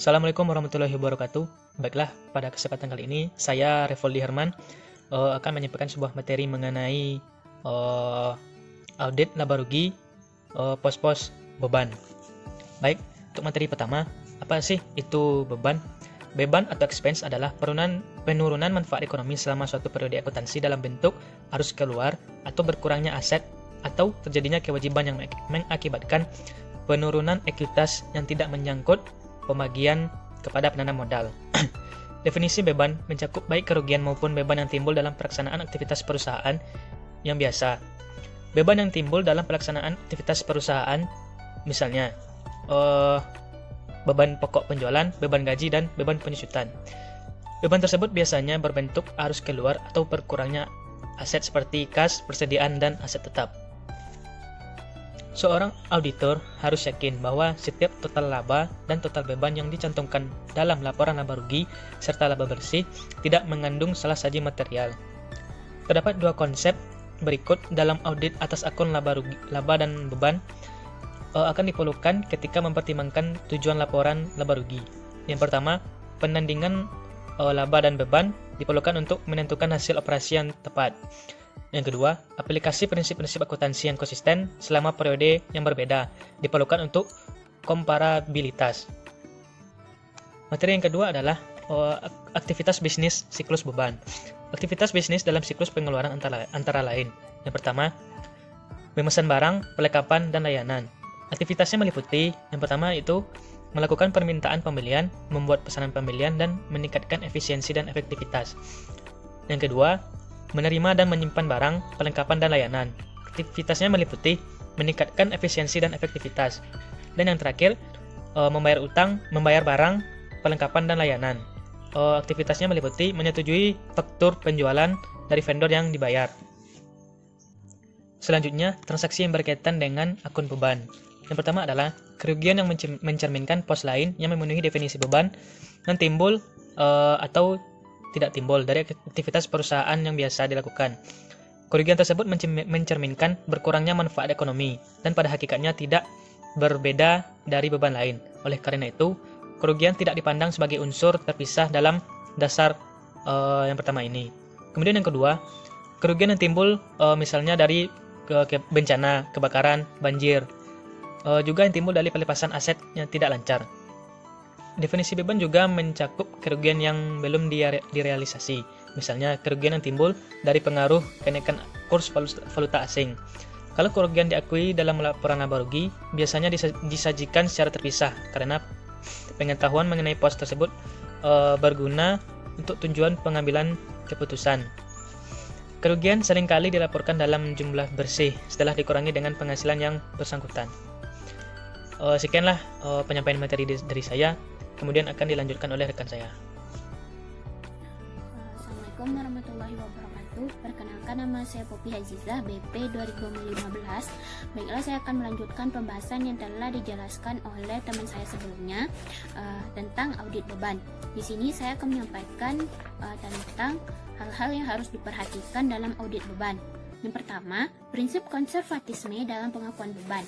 Assalamualaikum warahmatullahi wabarakatuh. Baiklah, pada kesempatan kali ini saya Revoldi Herman akan menyampaikan sebuah materi mengenai audit laba rugi pos-pos beban. Baik, untuk materi pertama, apa sih itu beban? Beban atau expense adalah penurunan manfaat ekonomi selama suatu periode akuntansi dalam bentuk arus keluar atau berkurangnya aset atau terjadinya kewajiban yang mengakibatkan penurunan ekuitas yang tidak menyangkut pembagian kepada penanam modal. Definisi beban mencakup baik kerugian maupun beban yang timbul dalam pelaksanaan aktivitas perusahaan yang biasa. Beban yang timbul dalam pelaksanaan aktivitas perusahaan, misalnya beban pokok penjualan, beban gaji, dan beban penyusutan. Beban tersebut biasanya berbentuk arus keluar atau berkurangnya aset seperti kas, persediaan, dan aset tetap. Seorang auditor harus yakin bahwa setiap total laba dan total beban yang dicantumkan dalam laporan laba rugi serta laba bersih tidak mengandung salah saji material. Terdapat dua konsep berikut dalam audit atas akun laba dan beban akan diperlukan ketika mempertimbangkan tujuan laporan laba rugi. Yang pertama, penandingan laba dan beban diperlukan untuk menentukan hasil operasi yang tepat. Yang kedua, aplikasi prinsip-prinsip akuntansi yang konsisten selama periode yang berbeda diperlukan untuk komparabilitas. Materi yang kedua adalah aktivitas bisnis siklus beban. Aktivitas bisnis dalam siklus pengeluaran antara lain. Yang pertama, memesan barang, perlengkapan, dan layanan. Aktivitasnya meliputi yang pertama itu melakukan permintaan pembelian, membuat pesanan pembelian, dan meningkatkan efisiensi dan efektivitas. Yang kedua, menerima dan menyimpan barang, perlengkapan, dan layanan. Aktivitasnya meliputi meningkatkan efisiensi dan efektivitas. Dan yang terakhir, membayar utang, membayar barang, perlengkapan, dan layanan. Aktivitasnya meliputi menyetujui faktur penjualan dari vendor yang dibayar. Selanjutnya, transaksi yang berkaitan dengan akun beban. Yang pertama adalah kerugian yang mencerminkan pos lain yang memenuhi definisi beban yang timbul atau tidak timbul dari aktivitas perusahaan yang biasa dilakukan. Kerugian tersebut mencerminkan berkurangnya manfaat ekonomi dan pada hakikatnya tidak berbeda dari beban lain. Oleh karena itu, kerugian tidak dipandang sebagai unsur terpisah dalam dasar yang pertama ini. Kemudian yang kedua, kerugian yang timbul misalnya dari bencana, kebakaran, banjir, juga yang timbul dari pelepasan aset yang tidak lancar. Definisi beban juga mencakup kerugian yang belum direalisasi, misalnya kerugian yang timbul dari pengaruh kenaikan kurs valuta asing. Kalau kerugian diakui dalam laporan laba rugi, biasanya disajikan secara terpisah karena pengetahuan mengenai pos tersebut berguna untuk tujuan pengambilan keputusan. Kerugian seringkali dilaporkan dalam jumlah bersih setelah dikurangi dengan penghasilan yang bersangkutan. Sekianlah penyampaian materi dari saya. Kemudian akan dilanjutkan oleh rekan saya. Assalamualaikum warahmatullahi wabarakatuh. Perkenalkan, nama saya Poppy Azizah, BP 2015. Baiklah, saya akan melanjutkan pembahasan yang telah dijelaskan oleh teman saya sebelumnya tentang audit beban. Di sini saya akan menyampaikan tentang hal-hal yang harus diperhatikan dalam audit beban. Yang pertama, prinsip konservatisme dalam pengakuan beban.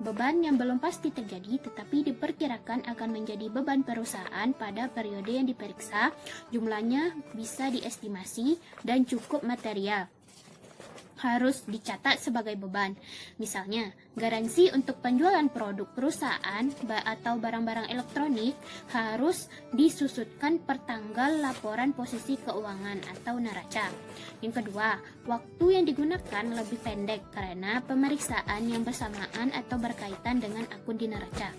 Beban yang belum pasti terjadi tetapi diperkirakan akan menjadi beban perusahaan pada periode yang diperiksa, jumlahnya bisa diestimasi dan cukup material, harus dicatat sebagai beban. Misalnya, garansi untuk penjualan produk perusahaan atau barang-barang elektronik harus disusutkan per tanggal laporan posisi keuangan atau neraca. Yang kedua, waktu yang digunakan lebih pendek karena pemeriksaan yang bersamaan atau berkaitan dengan akun di neraca.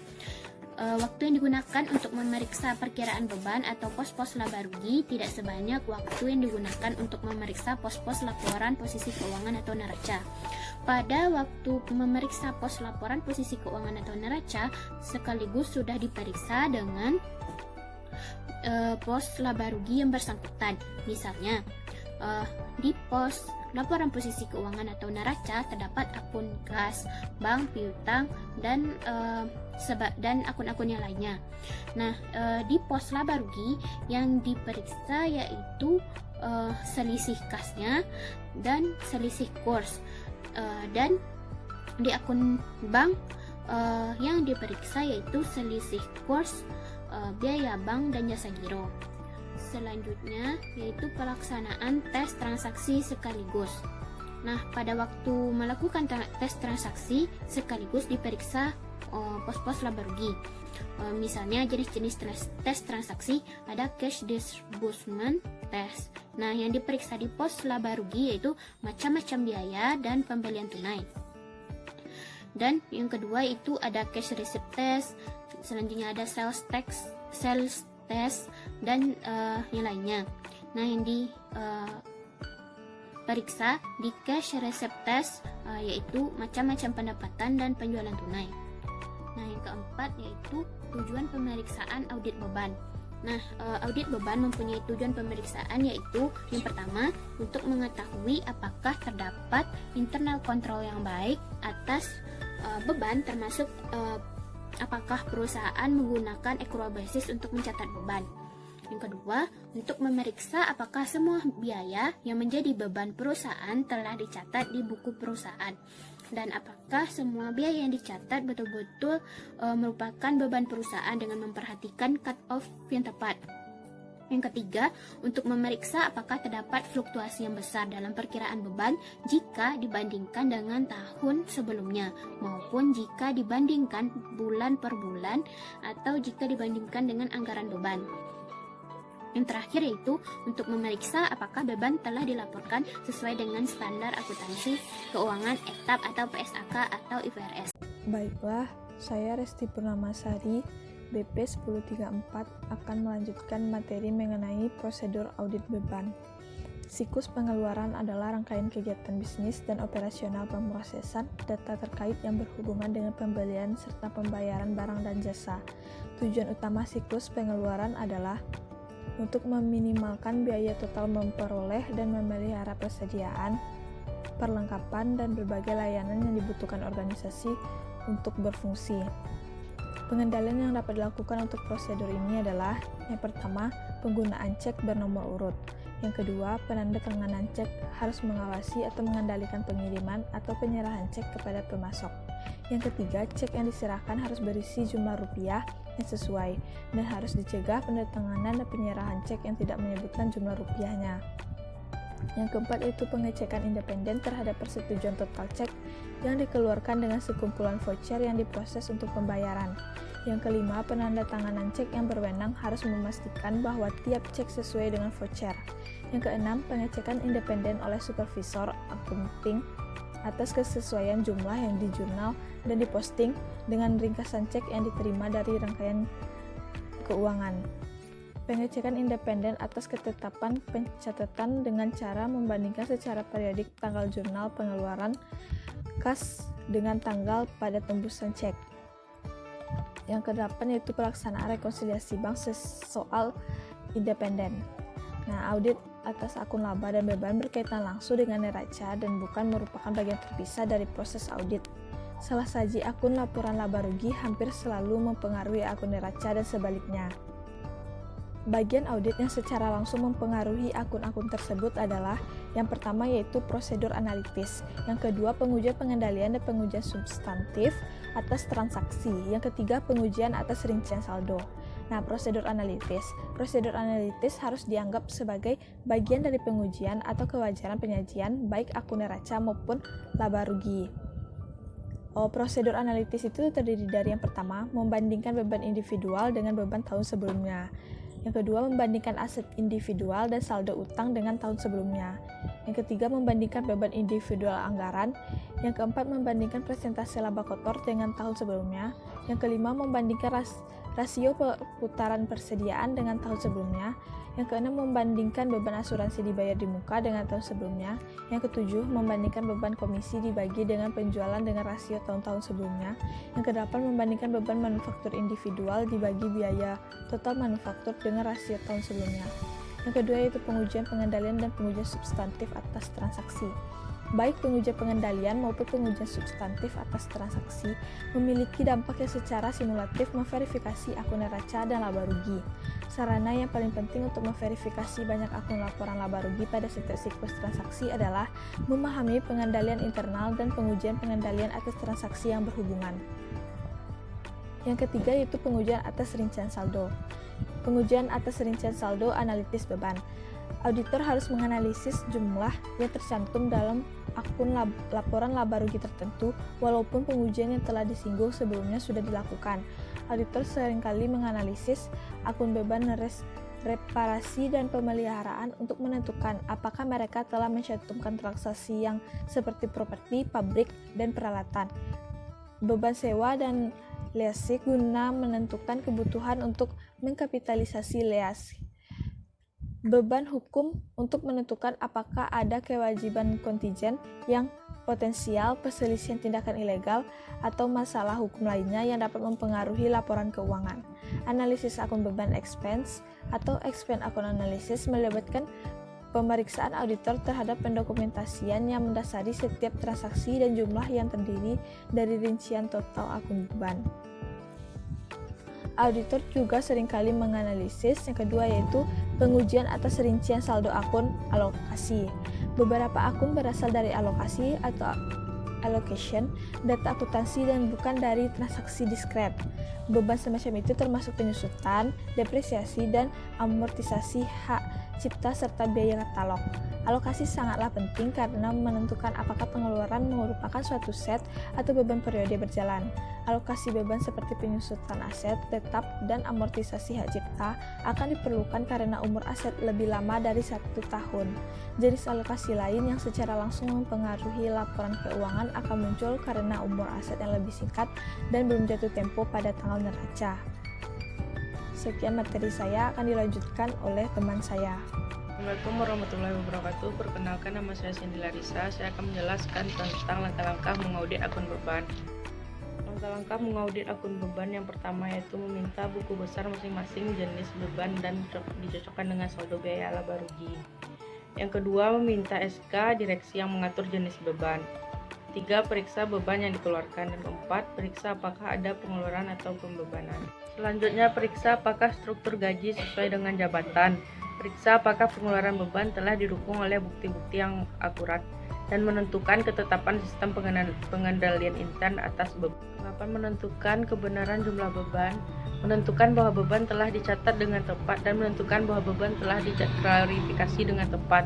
Waktu yang digunakan untuk memeriksa perkiraan beban atau pos-pos laba rugi tidak sebanyak waktu yang digunakan untuk memeriksa pos-pos laporan posisi keuangan atau neraca. Pada waktu memeriksa pos laporan posisi keuangan atau neraca sekaligus sudah diperiksa dengan pos laba rugi yang bersangkutan. Misalnya, di pos laporan posisi keuangan atau neraca terdapat akun kas, bank, piutang, dan akun-akun yang lainnya. Nah, di pos laba rugi yang diperiksa yaitu selisih kasnya dan selisih kurs, dan di akun bank yang diperiksa yaitu selisih kurs biaya bank dan jasa giro. Selanjutnya yaitu pelaksanaan tes transaksi sekaligus. Nah, pada waktu melakukan tes transaksi sekaligus diperiksa pos-pos laba rugi. Misalnya jenis-jenis tes transaksi ada cash disbursement test. Nah, yang diperiksa di pos laba rugi yaitu macam-macam biaya dan pembelian tunai. Dan yang kedua itu ada cash receipt test. Selanjutnya ada sales test dan yang lainnya. Nah, yang diperiksa di cash receipt test yaitu macam-macam pendapatan dan penjualan tunai. Nah, yang keempat yaitu tujuan pemeriksaan audit beban. Nah, audit beban mempunyai tujuan pemeriksaan yaitu yang pertama untuk mengetahui apakah terdapat internal control yang baik atas beban, termasuk apakah perusahaan menggunakan accrual basis untuk mencatat beban. Yang kedua, untuk memeriksa apakah semua biaya yang menjadi beban perusahaan telah dicatat di buku perusahaan dan apakah semua biaya yang dicatat betul-betul merupakan beban perusahaan dengan memperhatikan cut-off yang tepat. Yang ketiga, untuk memeriksa apakah terdapat fluktuasi yang besar dalam perkiraan beban jika dibandingkan dengan tahun sebelumnya maupun jika dibandingkan bulan per bulan atau jika dibandingkan dengan anggaran beban. Yang terakhir yaitu untuk memeriksa apakah beban telah dilaporkan sesuai dengan standar akuntansi keuangan ETAP atau PSAK atau IFRS. Baiklah, saya Resti Purnamasari, BP 1034 akan melanjutkan materi mengenai prosedur audit beban. Siklus pengeluaran adalah rangkaian kegiatan bisnis dan operasional pemrosesan data terkait yang berhubungan dengan pembelian serta pembayaran barang dan jasa. Tujuan utama siklus pengeluaran adalah untuk meminimalkan biaya total memperoleh dan memelihara persediaan, perlengkapan, dan berbagai layanan yang dibutuhkan organisasi untuk berfungsi. Pengendalian yang dapat dilakukan untuk prosedur ini adalah yang pertama, penggunaan cek bernomor urut. Yang kedua, penandatanganan cek harus mengawasi atau mengendalikan pengiriman atau penyerahan cek kepada pemasok. Yang ketiga, cek yang diserahkan harus berisi jumlah rupiah yang sesuai dan harus dicegah penandatanganan dan penyerahan cek yang tidak menyebutkan jumlah rupiahnya. Yang keempat yaitu pengecekan independen terhadap persetujuan total cek yang dikeluarkan dengan sekumpulan voucher yang diproses untuk pembayaran. Yang kelima, penandatanganan cek yang berwenang harus memastikan bahwa tiap cek sesuai dengan voucher. Yang keenam, pengecekan independen oleh supervisor accounting atas kesesuaian jumlah yang di jurnal dan diposting dengan ringkasan cek yang diterima dari rangkaian keuangan. Pengecekan independen atas ketetapan pencatatan dengan cara membandingkan secara periodik tanggal jurnal pengeluaran kas dengan tanggal pada tembusan cek. Yang kedelapan yaitu pelaksanaan rekonsiliasi bank soal independen. Nah, audit atas akun laba dan beban berkaitan langsung dengan neraca dan bukan merupakan bagian terpisah dari proses audit. Salah saji akun laporan laba rugi hampir selalu mempengaruhi akun neraca dan sebaliknya. Bagian audit yang secara langsung mempengaruhi akun-akun tersebut adalah yang pertama yaitu prosedur analitis, yang kedua pengujian pengendalian dan pengujian substantif atas transaksi, yang ketiga pengujian atas rincian saldo. Nah, prosedur analitis harus dianggap sebagai bagian dari pengujian atau kewajaran penyajian baik akun neraca maupun laba rugi. Prosedur analitis itu terdiri dari yang pertama, membandingkan beban individual dengan beban tahun sebelumnya. Yang kedua, membandingkan aset individual dan saldo utang dengan tahun sebelumnya. Yang ketiga, membandingkan beban individual anggaran. Yang keempat, membandingkan presentasi laba kotor dengan tahun sebelumnya. Yang kelima, membandingkan rasio putaran persediaan dengan tahun sebelumnya. Yang keenam, membandingkan beban asuransi dibayar di muka dengan tahun sebelumnya. Yang ketujuh, membandingkan beban komisi dibagi dengan penjualan dengan rasio tahun-tahun sebelumnya. Yang kedelapan, membandingkan beban manufaktur individual dibagi biaya total manufaktur dengan rasio tahun sebelumnya. Yang kedua yaitu pengujian pengendalian dan pengujian substantif atas transaksi. Baik pengujian pengendalian maupun pengujian substantif atas transaksi memiliki dampak yang secara simulatif memverifikasi akun neraca dan laba rugi. Sarana yang paling penting untuk memverifikasi banyak akun laporan laba rugi pada setiap siklus transaksi adalah memahami pengendalian internal dan pengujian pengendalian atas transaksi yang berhubungan. Yang ketiga yaitu pengujian atas rincian saldo. Pengujian atas rincian saldo analitis beban. Auditor harus menganalisis jumlah yang tercantum dalam akun laporan laba rugi tertentu, walaupun pengujian yang telah disinggung sebelumnya sudah dilakukan. Auditor seringkali menganalisis akun beban reparasi dan pemeliharaan untuk menentukan apakah mereka telah mencantumkan transaksi yang seperti properti, pabrik, dan peralatan, beban sewa, dan leasing guna menentukan kebutuhan untuk mengkapitalisasi leasing. Beban hukum untuk menentukan apakah ada kewajiban kontingent yang potensial, perselisihan tindakan ilegal, atau masalah hukum lainnya yang dapat mempengaruhi laporan keuangan. Analisis akun beban expense atau expense account analysis melibatkan pemeriksaan auditor terhadap pendokumentasian yang mendasari setiap transaksi dan jumlah yang terdiri dari rincian total akun beban. Auditor juga seringkali menganalisis yang kedua yaitu pengujian atas rincian saldo akun alokasi. Beberapa akun berasal dari alokasi atau allocation, data akuntansi, dan bukan dari transaksi diskret. Beban semacam itu termasuk penyusutan, depresiasi, dan amortisasi hak cipta serta biaya katalog. Alokasi sangatlah penting karena menentukan apakah pengeluaran merupakan suatu set atau beban periode berjalan. Alokasi beban seperti penyusutan aset tetap dan amortisasi hak cipta akan diperlukan karena umur aset lebih lama dari 1 tahun. Jenis alokasi lain yang secara langsung mempengaruhi laporan keuangan akan muncul karena umur aset yang lebih singkat dan belum jatuh tempo pada tanggal neraca. Sekian materi saya akan dilanjutkan oleh teman saya. Assalamualaikum warahmatullahi wabarakatuh. Perkenalkan, nama saya Cindy Larissa. Saya akan menjelaskan tentang langkah-langkah mengaudit akun beban. Langkah-langkah mengaudit akun beban yang pertama yaitu meminta buku besar masing-masing jenis beban dan dicocokkan dengan saldo biaya laba rugi. Yang kedua, meminta SK direksi yang mengatur jenis beban. 3. Periksa beban yang dikeluarkan. Dan 4. Periksa apakah ada pengeluaran atau pembebanan. Selanjutnya, periksa apakah struktur gaji sesuai dengan jabatan. Periksa apakah pengeluaran beban telah didukung oleh bukti-bukti yang akurat dan menentukan ketetapan sistem pengendalian intern atas beban. 8. Menentukan kebenaran jumlah beban, menentukan bahwa beban telah dicatat dengan tepat dan menentukan bahwa beban telah diklarifikasi dengan tepat.